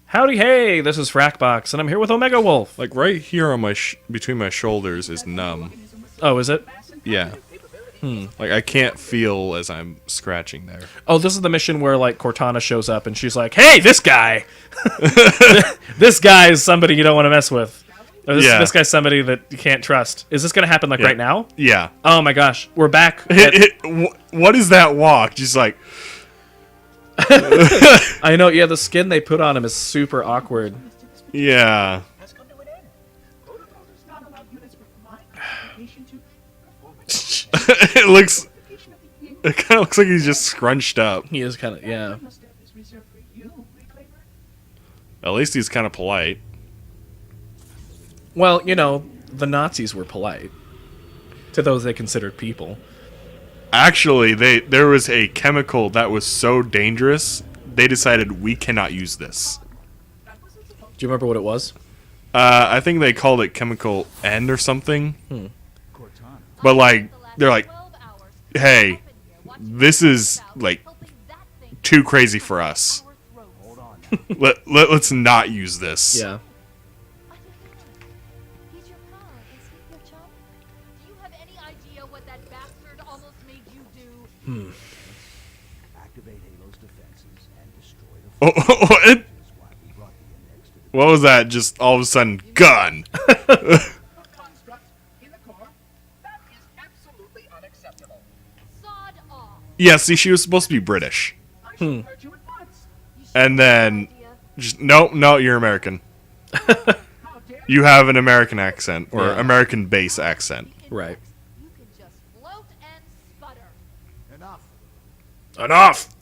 Howdy, hey, this is Frakbox, and I'm here with Omega Wolf. Like right here on my between my shoulders is numb. Oh, is it? Yeah. Like I can't feel as I'm scratching there. Oh, this is the mission where, like, Cortana shows up, and she's like, hey, this guy! This guy is somebody you don't want to mess with. Or this guy's somebody that you can't trust. Is this going to happen, like, right now? Yeah. Oh, my gosh. We're back. What is that walk? Just like... I know, yeah, the skin they put on him is super awkward. Yeah. It kind of looks like he's just scrunched up. He is kind of, yeah. At least he's kind of polite. Well, you know, the Nazis were polite to those they considered people. Actually, there was a chemical that was so dangerous, they decided we cannot use this. Do you remember what it was? I think they called it chemical N or something. But like, they're like, hey, this is like too crazy for us. Let's not use this. Yeah. Activate Halo's defenses and destroy the What was that? Just all of a sudden, gun. Yeah, see, she was supposed to be British. And then, just no, you're American. You have an American accent or American base accent. Right. Enough.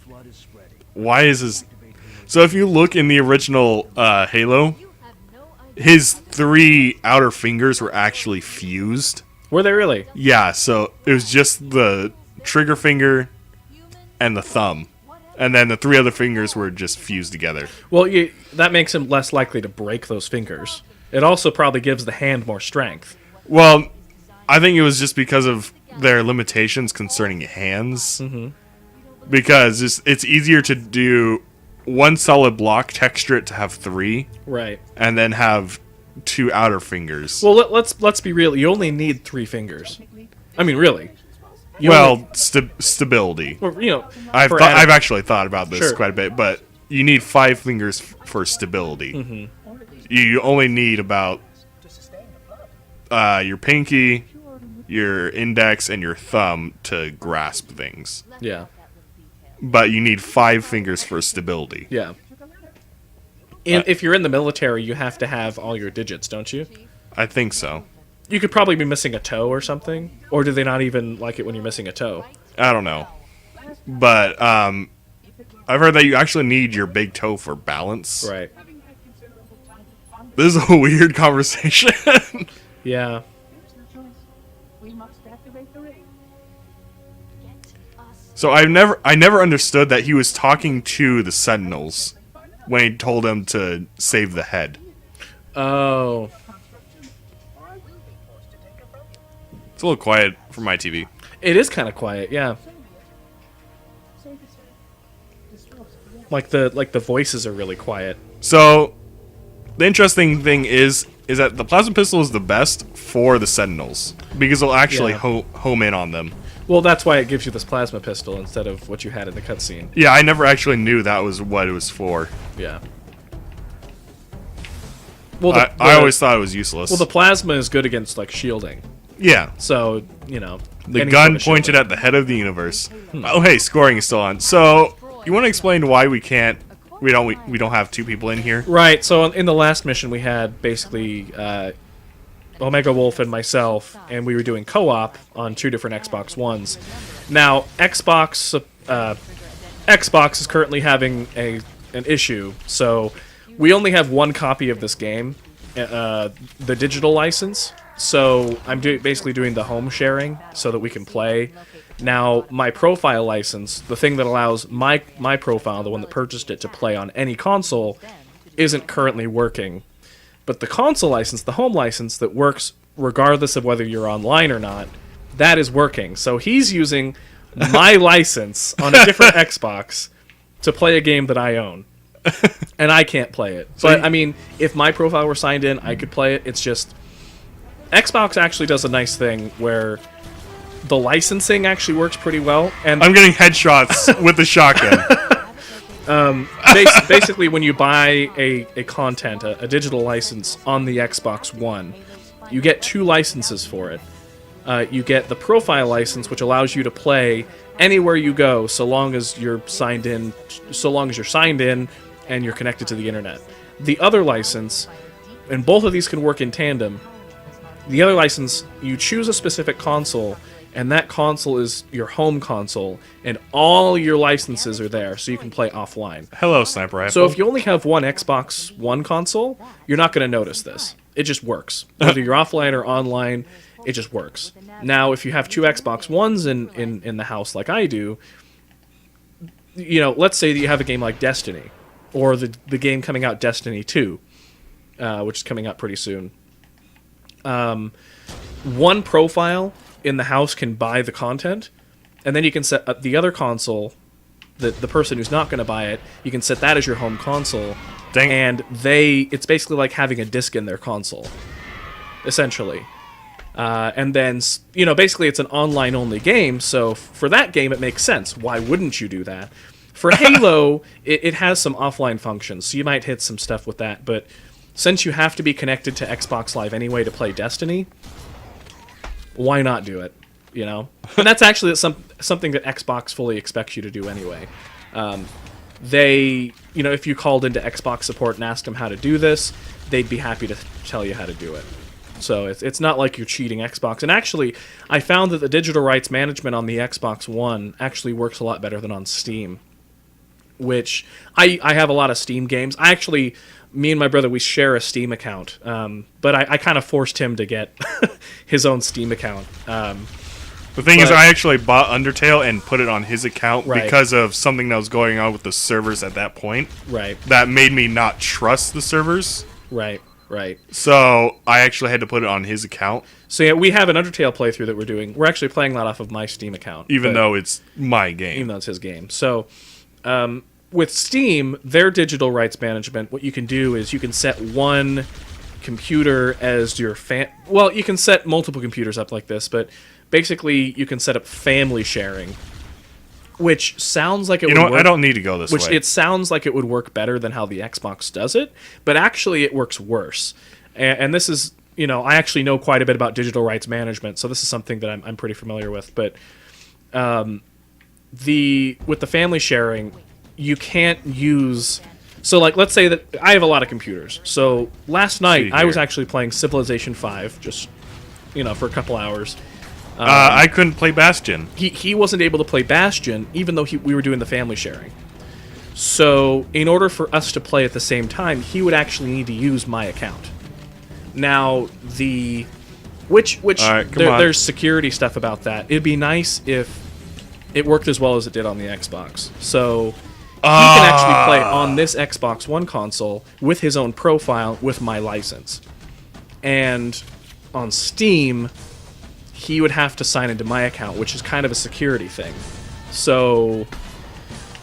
flood is spreading. Why is this? So if you look in the original Halo, his 3 outer fingers were actually fused. Were they really? Yeah, so it was just the trigger finger and the thumb. And then the 3 other fingers were just fused together. Well, that makes him less likely to break those fingers. It also probably gives the hand more strength. Well, I think it was just because of their limitations concerning hands. Because it's easier to do one solid block, texture it to have 3. Right. And then have 2 outer fingers. Well, let's be real. You only need 3 fingers. I mean, really. Stability. Or, you know, I've actually thought about this quite a bit, but you need 5 fingers for stability. You only need about your pinky, your index, and your thumb to grasp things. Yeah. But you need 5 fingers for stability. Yeah. And if you're in the military, you have to have all your digits, don't you? I think so. You could probably be missing a toe or something. Or do they not even like it when you're missing a toe? I don't know. But I've heard that you actually need your big toe for balance. Right. This is a weird conversation. Yeah. So I never understood that he was talking to the Sentinels when he told them to save the head. Oh. It's a little quiet for my TV. It is kind of quiet, yeah. Like the voices are really quiet. So the interesting thing is that the plasma pistol is the best for the Sentinels because it'll actually home in on them. Well, that's why it gives you this plasma pistol instead of what you had in the cutscene. Yeah, I never actually knew that was what it was for. Yeah. Well, I always thought it was useless. Well, the plasma is good against, like, shielding. Yeah. So, you know. The gun pointed at the head of the universe. Oh, hey, scoring is still on. So, you want to explain why we don't have 2 people in here? Right. So, in the last mission, we had basically Omega Wolf and myself, and we were doing co-op on 2 different Xbox Ones. Now, Xbox is currently having an issue, so we only have 1 copy of this game, the digital license. So I'm basically doing the home sharing so that we can play. Now, my profile license, the thing that allows my profile, the one that purchased it, to play on any console, isn't currently working. But the console license, the home license that works regardless of whether you're online or not, that is working. So he's using my license on a different Xbox to play a game that I own, and I can't play it. But I mean, if my profile were signed in, I could play it. It's just Xbox actually does a nice thing where the licensing actually works pretty well. And I'm getting headshots with the shotgun. basically, when you buy a digital license on the Xbox One, you get 2 licenses for it. You get the profile license, which allows you to play anywhere you go, so long as you're signed in and you're connected to the internet. The other license, and both of these can work in tandem. The other license, you choose a specific console, and that console is your home console, and all your licenses are there, so you can play offline. Hello, Sniper Rifle. So if you only have one Xbox One console, you're not going to notice this. It just works. Whether you're offline or online, it just works. Now, if you have 2 Xbox Ones in the house like I do, let's say that you have a game like Destiny, or the game coming out, Destiny 2, which is coming out pretty soon. One profile in the house can buy the content, and then you can set up the other console, the person who's not going to buy it, you can set that as your home console. Dang. And it's basically like having a disc in their console, essentially. And then, basically it's an online-only game, so for that game it makes sense. Why wouldn't you do that? For Halo, it has some offline functions, so you might hit some stuff with that, but since you have to be connected to Xbox Live anyway to play Destiny, why not do it, And that's actually something that Xbox fully expects you to do anyway. If you called into Xbox support and asked them how to do this, they'd be happy to tell you how to do it. So it's not like you're cheating Xbox. And actually, I found that the digital rights management on the Xbox One actually works a lot better than on Steam, which I have a lot of Steam games. Me and my brother, we share a Steam account, but I kind of forced him to get his own Steam account. The thing is, I actually bought Undertale and put it on his account because of something that was going on with the servers at that point. Right. That made me not trust the servers. Right. So I actually had to put it on his account. So yeah, we have an Undertale playthrough that we're doing. We're actually playing that off of my Steam account. Even though it's my game. Even though it's his game. So with Steam, their digital rights management, what you can do is you can set one computer as your well, you can set multiple computers up like this, but basically you can set up family sharing, which sounds like it would work. I don't need to go this way. It sounds like it would work better than how the Xbox does it, but actually it works worse. And this is, I actually know quite a bit about digital rights management, so this is something that I'm pretty familiar with. But with the family sharing, you can't use... So, let's say that I have a lot of computers. So, last night, I was actually playing Civilization 5, just, for a couple hours. I couldn't play Bastion. He wasn't able to play Bastion, even though we were doing the family sharing. So, in order for us to play at the same time, he would actually need to use my account. Now, there's security stuff about that. It'd be nice if it worked as well as it did on the Xbox. So, he can actually play on this Xbox One console with his own profile with my license. And on Steam, he would have to sign into my account, which is kind of a security thing. So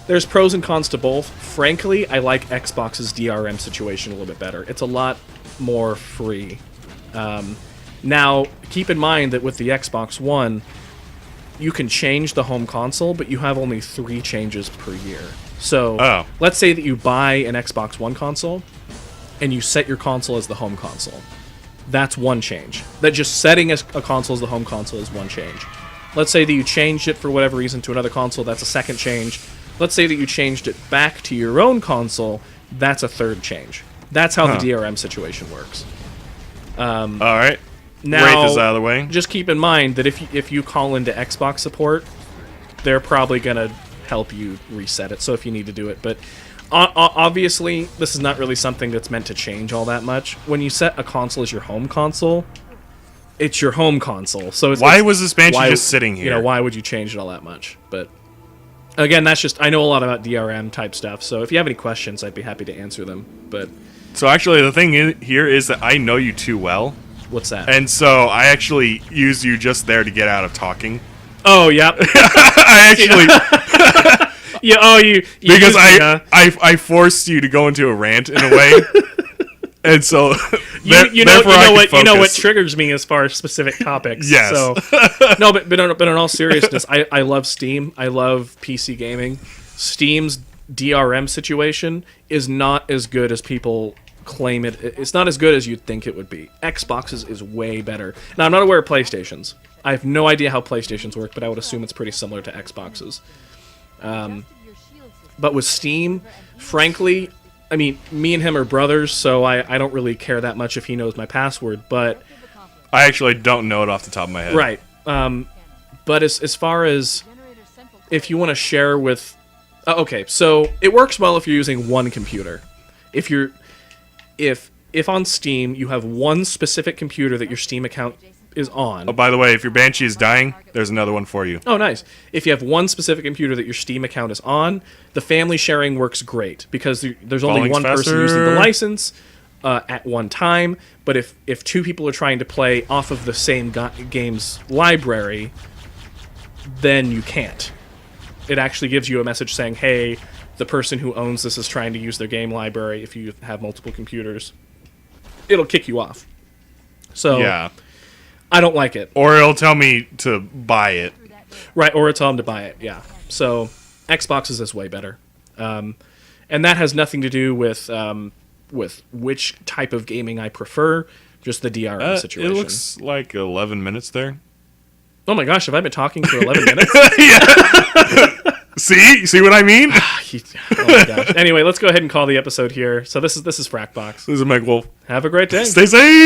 there's pros and cons to both. Frankly, I like Xbox's DRM situation a little bit better. It's a lot more free. Now, keep in mind that with the Xbox One, you can change the home console, but you have only 3 changes per year. So let's say that you buy an Xbox One console, and you set your console as the home console. That's one change. That just setting a console as the home console is one change. Let's say that you changed it for whatever reason to another console, that's a second change. Let's say that you changed it back to your own console, that's a third change. That's how the DRM situation works. All right. Now, Wraith is out of the way. Just keep in mind that if you call into Xbox support, they're probably going to help you reset it, so if you need to do it. But obviously, this is not really something that's meant to change all that much. When you set a console as your home console, it's your home console. So why was this Banshee just sitting here? Why would you change it all that much? But again, that's just... I know a lot about DRM type stuff, so if you have any questions, I'd be happy to answer them. But so actually, the thing here is that I know you too well. What's that? And so I actually use you just there to get out of talking. Oh, yep. I actually... Yeah. Oh, you Because used me, huh? I forced you to go into a rant in a way, and so You therefore I could you know what focus. triggers me as far as specific topics. Yes. So no, but in all seriousness, I love Steam. I love PC gaming. Steam's DRM situation is not as good as people claim it. It's not as good as you'd think it would be. Xbox's is way better. Now I'm not aware of PlayStation's. I have no idea how PlayStation's work, but I would assume it's pretty similar to Xbox's. But with Steam, frankly, I mean, me and him are brothers, so I don't really care that much if he knows my password, but... I actually don't know it off the top of my head. Right. But as far as if you want to share with... okay, so it works well if you're using one computer. If on Steam you have one specific computer that your Steam account is on... Oh, by the way, if your Banshee is dying, there's another one for you. Oh, nice. If you have one specific computer that your Steam account is on, the family sharing works great because there's only Falling's one person faster. using the license at one time. But if two people are trying to play off of the same game's library, then you can't. It actually gives you a message saying, hey, the person who owns this is trying to use their game library. If you have multiple computers, it'll kick you off. So Yeah. I don't like it. Or it'll tell me to buy it. Right, or tell them to buy it, yeah. So, Xbox's is way better. And that has nothing to do with which type of gaming I prefer, just the DRM situation. It looks like 11 minutes there. Oh my gosh, have I been talking for 11 minutes? See what I mean? Oh my gosh. Anyway, let's go ahead and call the episode here. So this is Frakbox. This is Meg Wolf. Have a great day. Stay safe.